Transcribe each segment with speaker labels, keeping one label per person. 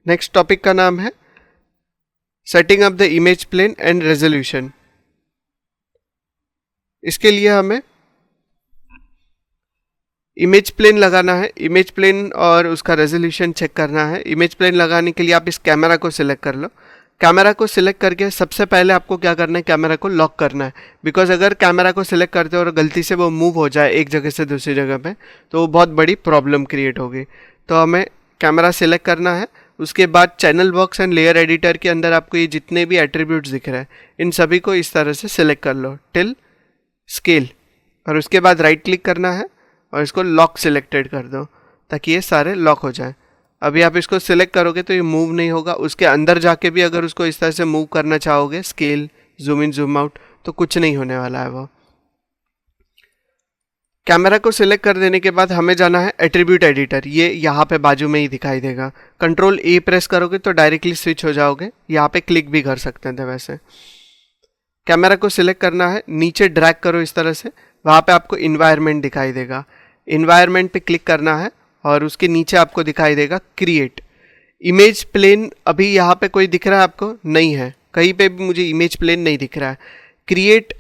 Speaker 1: Next topic का नाम है setting up the image plane and resolution. इसके लिए हमें इमेज प्लेन लगाना है, इमेज प्लेन और उसका रेजोल्यूशन चेक करना है। इमेज प्लेन लगाने के लिए आप इस कैमरा को सिलेक्ट कर लो। कैमरा को सिलेक्ट करके सबसे पहले आपको क्या करना है, कैमरा को लॉक करना है। बिकॉज अगर कैमरा को सिलेक्ट करते हो और गलती से वो मूव हो जाए एक जगह से दूसरी जगह पे, तो वो बहुत बड़ी प्रॉब्लम क्रिएट होगी। तो हमें कैमरा सिलेक्ट करना है। उसके बाद channel box and layer editor के अंदर आपको ये जितने भी एट्रीब्यूट्स दिख रहे हैं, इन सभी को इस तरह से सिलेक्ट कर लो टिल स्केल, और उसके बाद राइट क्लिक करना है और इसको लॉक सिलेक्टेड कर दो ताकि ये सारे लॉक हो जाए। अभी आप इसको सिलेक्ट करोगे तो ये मूव नहीं होगा। उसके अंदर जाके भी अगर उसको इस तरह से मूव करना चाहोगे, scale, zoom in, zoom out, तो कुछ नहीं होने वाला है। वो कैमरा को सिलेक्ट कर देने के बाद हमें जाना है एट्रीब्यूट एडिटर। ये यहाँ पे बाजू में ही दिखाई देगा। कंट्रोल ए प्रेस करोगे तो डायरेक्टली स्विच हो जाओगे। यहाँ पे क्लिक भी कर सकते थे वैसे। कैमरा को सिलेक्ट करना है, नीचे ड्रैग करो इस तरह से, वहाँ पे आपको इन्वायरमेंट दिखाई देगा। इन्वायरमेंट पे क्लिक करना है और उसके नीचे आपको दिखाई देगा क्रिएट इमेज प्लेन। अभी यहाँ पे कोई दिख रहा है आपको? नहीं है, कहीं पे भी मुझे इमेज प्लेन नहीं दिख रहा है। क्रिएट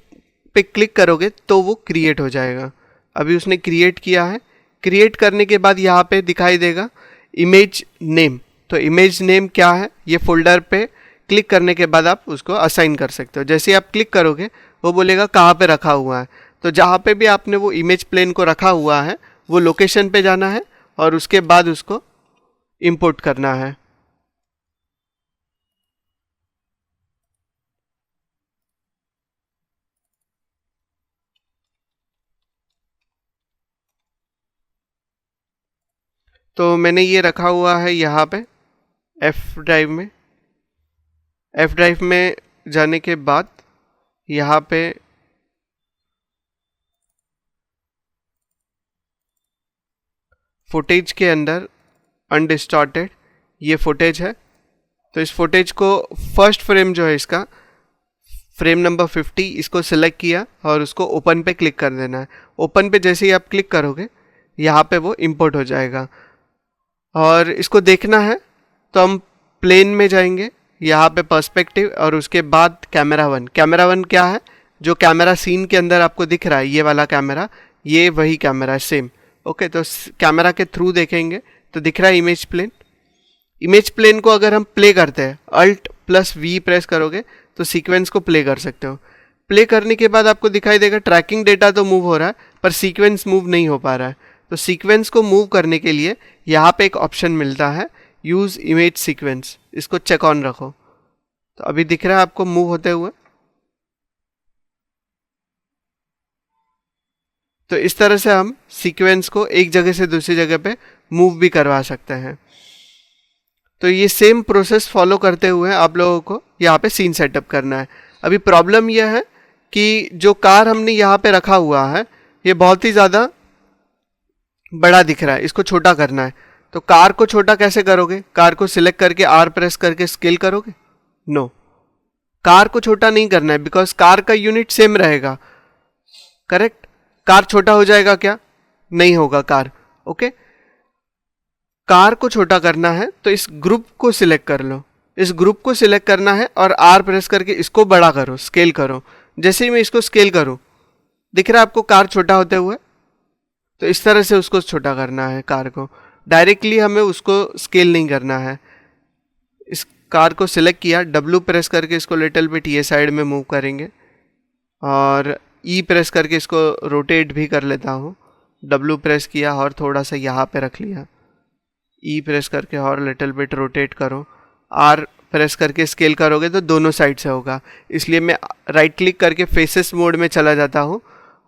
Speaker 1: पे क्लिक करोगे तो वो क्रिएट हो जाएगा। अभी उसने क्रिएट किया है। क्रिएट करने के बाद यहाँ पे दिखाई देगा इमेज नेम। तो इमेज नेम क्या है, ये फोल्डर पे क्लिक करने के बाद आप उसको असाइन कर सकते हो। जैसे आप क्लिक करोगे वो बोलेगा कहाँ पे रखा हुआ है। तो जहाँ पे भी आपने वो इमेज प्लेन को रखा हुआ है वो लोकेशन पे जाना है और उसके बाद उसको इंपोर्ट करना है। तो मैंने ये रखा हुआ है यहाँ पे एफ ड्राइव में। एफ ड्राइव में जाने के बाद यहाँ पे फुटेज के अंदर अनडिस्टॉर्टेड ये फुटेज है। तो इस फुटेज को फर्स्ट फ्रेम जो है इसका फ्रेम नंबर 50, इसको सिलेक्ट किया और उसको ओपन पे क्लिक कर देना है। ओपन पे जैसे ही आप क्लिक करोगे यहाँ पे वो इंपोर्ट हो जाएगा। और इसको देखना है तो हम प्लेन में जाएंगे, यहाँ पे पर्सपेक्टिव और उसके बाद कैमरा वन। कैमरा वन क्या है, जो कैमरा सीन के अंदर आपको दिख रहा है ये वाला कैमरा, ये वही कैमरा है सेम। ओके, तो कैमरा के थ्रू देखेंगे तो दिख रहा है इमेज प्लेन। इमेज प्लेन को अगर हम प्ले करते हैं, अल्ट प्लस वी प्रेस करोगे तो सीक्वेंस को प्ले कर सकते हो। प्ले करने के बाद आपको दिखाई देगा ट्रैकिंग डेटा तो मूव हो रहा है पर सीक्वेंस मूव नहीं हो पा रहा है। तो सीक्वेंस को मूव करने के लिए यहाँ पे एक ऑप्शन मिलता है यूज़ इमेज सीक्वेंस, इसको चेक ऑन रखो। तो अभी दिख रहा है आपको मूव होते हुए। तो इस तरह से हम सीक्वेंस को एक जगह से दूसरी जगह पे मूव भी करवा सकते हैं। तो ये सेम प्रोसेस फॉलो करते हुए आप लोगों को यहाँ पे सीन सेटअप करना है। अभी प्रॉब्लम यह है कि जो कार हमने यहाँ पे रखा हुआ है ये बहुत ही ज़्यादा बड़ा दिख रहा है, इसको छोटा करना है। तो कार को छोटा कैसे करोगे? कार को सिलेक्ट करके आर प्रेस करके स्केल करोगे? नो, कार को छोटा नहीं करना है बिकॉज कार का यूनिट सेम रहेगा। करेक्ट, कार छोटा हो जाएगा क्या? नहीं होगा कार। ओके, कार को छोटा करना है तो इस ग्रुप को सिलेक्ट कर लो। इस ग्रुप को सिलेक्ट करना है और आर प्रेस करके इसको बड़ा करो, स्केल करो। जैसे ही मैं इसको स्केल करूं दिख रहा है आपको कार छोटा होते हुए। तो इस तरह से उसको छोटा करना है कार को, डायरेक्टली हमें उसको स्केल नहीं करना है। इस कार को सिलेक्ट किया, डब्ल्यू प्रेस करके इसको लिटिल बिट ये साइड में मूव करेंगे और ई प्रेस करके इसको रोटेट भी कर लेता हूँ। डब्ल्यू प्रेस किया और थोड़ा सा यहाँ पे रख लिया, ई प्रेस करके और लिटिल बिट रोटेट करो। आर प्रेस करके स्केल करोगे तो दोनों साइड से होगा, इसलिए मैं राइट क्लिक करके फेसेस मोड में चला जाता हूँ।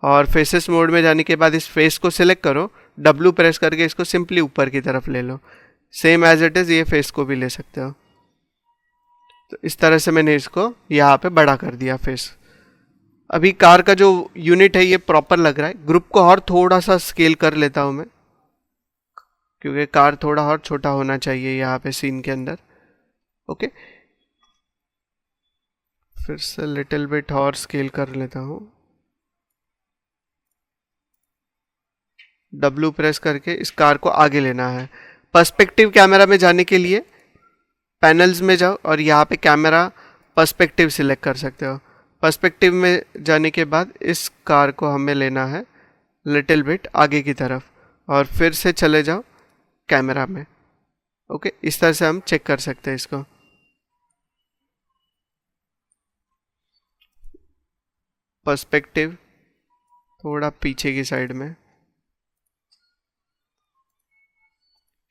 Speaker 1: और फेसेस मोड में जाने के बाद इस फेस को सिलेक्ट करो, डब्ल्यू प्रेस करके इसको सिंपली ऊपर की तरफ ले लो। सेम एज इट इज़ ये फेस को भी ले सकते हो। तो इस तरह से मैंने इसको यहाँ पे बड़ा कर दिया फेस। अभी कार का जो यूनिट है ये प्रॉपर लग रहा है। ग्रुप को और थोड़ा सा स्केल कर लेता हूँ मैं, क्योंकि कार थोड़ा और छोटा होना चाहिए यहाँ पे सीन के अंदर। ओके, फिर से लिटिल बिट और स्केल कर लेता हूँ। डब्ल्यू प्रेस करके इस कार को आगे लेना है। पर्सपेक्टिव कैमरा में जाने के लिए पैनल्स में जाओ और यहाँ पे कैमरा पर्सपेक्टिव सिलेक्ट कर सकते हो। पर्सपेक्टिव में जाने के बाद इस कार को हमें लेना है लिटिल बिट आगे की तरफ और फिर से चले जाओ कैमरा में। ओके, इस तरह से हम चेक कर सकते हैं इसको। पर्सपेक्टिव थोड़ा पीछे की साइड में,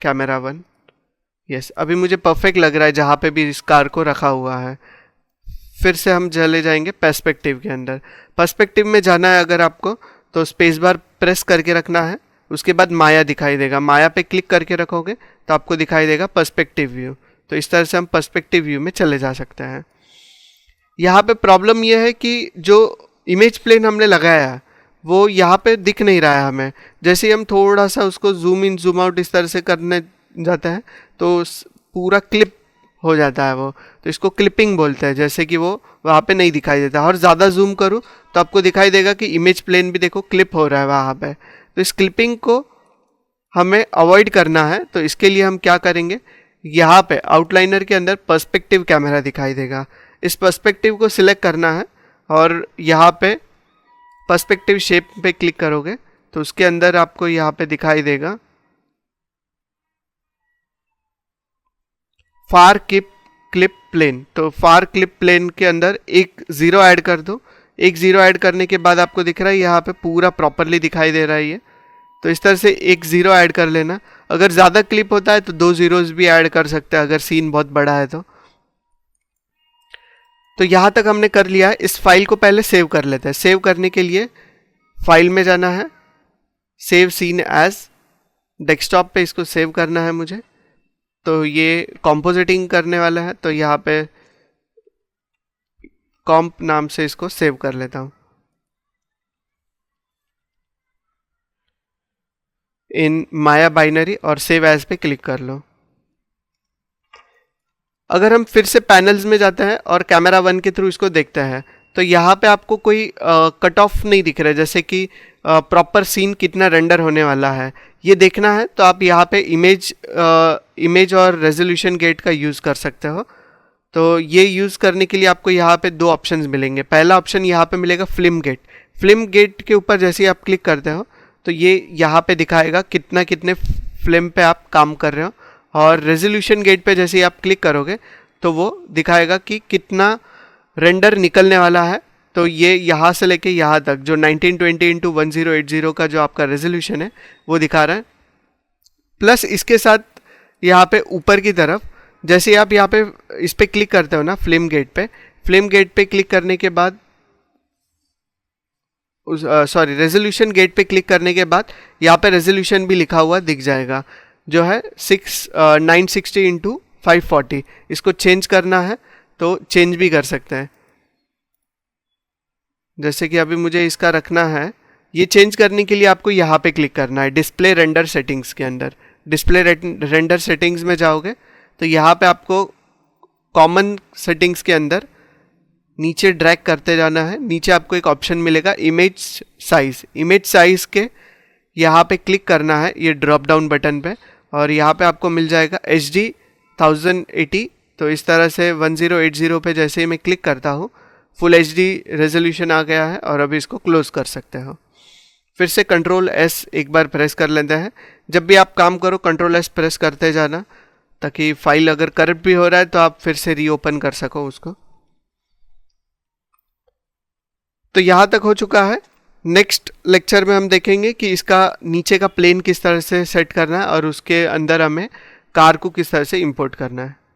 Speaker 1: कैमरा 1, यस, अभी मुझे परफेक्ट लग रहा है जहाँ पे भी इस कार को रखा हुआ है। फिर से हम चले जाएंगे पर्सपेक्टिव के अंदर। पर्सपेक्टिव में जाना है अगर आपको तो स्पेस बार प्रेस करके रखना है, उसके बाद माया दिखाई देगा, माया पे क्लिक करके रखोगे तो आपको दिखाई देगा पर्सपेक्टिव व्यू। तो इस तरह से हम पर्सपेक्टिव व्यू में चले जा सकते हैं। यहाँ पे प्रॉब्लम यह है कि जो इमेज प्लेन हमने लगाया है वो यहाँ पे दिख नहीं रहा है हमें। जैसे ही हम थोड़ा सा उसको जूम इन जूम आउट इस तरह से करने जाता है तो पूरा क्लिप हो जाता है वो, तो इसको क्लिपिंग बोलते हैं। जैसे कि वो वहाँ पे नहीं दिखाई देता, और ज़्यादा जूम करूँ तो आपको दिखाई देगा कि इमेज प्लेन भी देखो क्लिप हो रहा है वहाँ पे। तो इस क्लिपिंग को हमें अवॉइड करना है, तो इसके लिए हम क्या करेंगे, यहाँ पे आउटलाइनर के अंदर पर्सपेक्टिव कैमरा दिखाई देगा, इस पर्सपेक्टिव को सिलेक्ट करना है और यहाँ पे पर्सपेक्टिव शेप पे क्लिक करोगे तो उसके अंदर आपको यहाँ पे दिखाई देगा फार क्लिप प्लेन। तो फार क्लिप प्लेन के अंदर एक ज़ीरो ऐड कर दो। एक ज़ीरो ऐड करने के बाद आपको दिख रहा है यहाँ पे पूरा प्रॉपरली दिखाई दे रहा है ये। तो इस तरह से एक ज़ीरो ऐड कर लेना। अगर ज़्यादा क्लिप होता है तो 2 ज़ीरोज़ भी ऐड कर सकते हैं अगर सीन बहुत बड़ा है तो यहाँ तक हमने कर लिया है। इस फाइल को पहले सेव कर लेते हैं। सेव करने के लिए फाइल में जाना है, सेव सीन एज, डेस्कटॉप पे इसको सेव करना है मुझे। तो ये कॉम्पोजिटिंग करने वाला है तो यहाँ पे कॉम्प नाम से इसको सेव कर लेता हूँ। इन माया बाइनरी और सेव एज पे क्लिक कर लो। अगर हम फिर से पैनल्स में जाते हैं और कैमरा 1 के थ्रू इसको देखते हैं तो यहाँ पे आपको कोई कट ऑफ नहीं दिख रहा है, जैसे कि प्रॉपर सीन कितना रेंडर होने वाला है ये देखना है तो आप यहाँ पे इमेज और रेजोल्यूशन गेट का यूज़ कर सकते हो। तो ये यूज़ करने के लिए आपको यहाँ पे 2 ऑप्शंस मिलेंगे। पहला ऑप्शन यहाँ पे मिलेगा फिल्म गेट। फिल्म गेट के ऊपर जैसे ही आप क्लिक करते हो तो ये यहाँ पे दिखाएगा कितने फिल्म पे आप काम कर रहे हो, और रेजोल्यूशन गेट पे जैसे ही आप क्लिक करोगे तो वो दिखाएगा कि कितना रेंडर निकलने वाला है। तो ये यहाँ से लेके यहाँ तक जो 1920x1080 का जो आपका रेजोल्यूशन है वो दिखा रहा है। प्लस इसके साथ यहाँ पे ऊपर की तरफ जैसे आप यहाँ पे इस पे क्लिक करते हो ना फिल्म गेट पे क्लिक करने के बाद रेजोल्यूशन गेट पे क्लिक करने के बाद यहाँ पे रेजोल्यूशन भी लिखा हुआ दिख जाएगा जो है 960x540। इसको चेंज करना है तो चेंज भी कर सकते हैं। जैसे कि अभी मुझे इसका रखना है, ये चेंज करने के लिए आपको यहाँ पे क्लिक करना है डिस्प्ले रेंडर सेटिंग्स के अंदर। डिस्प्ले रेंडर सेटिंग्स में जाओगे तो यहाँ पे आपको कॉमन सेटिंग्स के अंदर नीचे ड्रैग करते जाना है। नीचे आपको एक ऑप्शन मिलेगा इमेज साइज के यहाँ पे क्लिक करना है ये ड्रॉप डाउन बटन पे, और यहाँ पे आपको मिल जाएगा HD 1080। तो इस तरह से 1080 पे जैसे ही मैं क्लिक करता हूँ फुल HD रेजोल्यूशन आ गया है और अभी इसको क्लोज कर सकते हो। फिर से Ctrl+S एक बार प्रेस कर लेते हैं। जब भी आप काम करो Ctrl+S प्रेस करते जाना ताकि फाइल अगर करप्ट भी हो रहा है तो आप फिर से रीओपन कर सको उसको। तो यहाँ तक हो चुका है। नेक्स्ट लेक्चर में हम देखेंगे कि इसका नीचे का प्लेन किस तरह से सेट करना है और उसके अंदर हमें कार को किस तरह से इंपोर्ट करना है।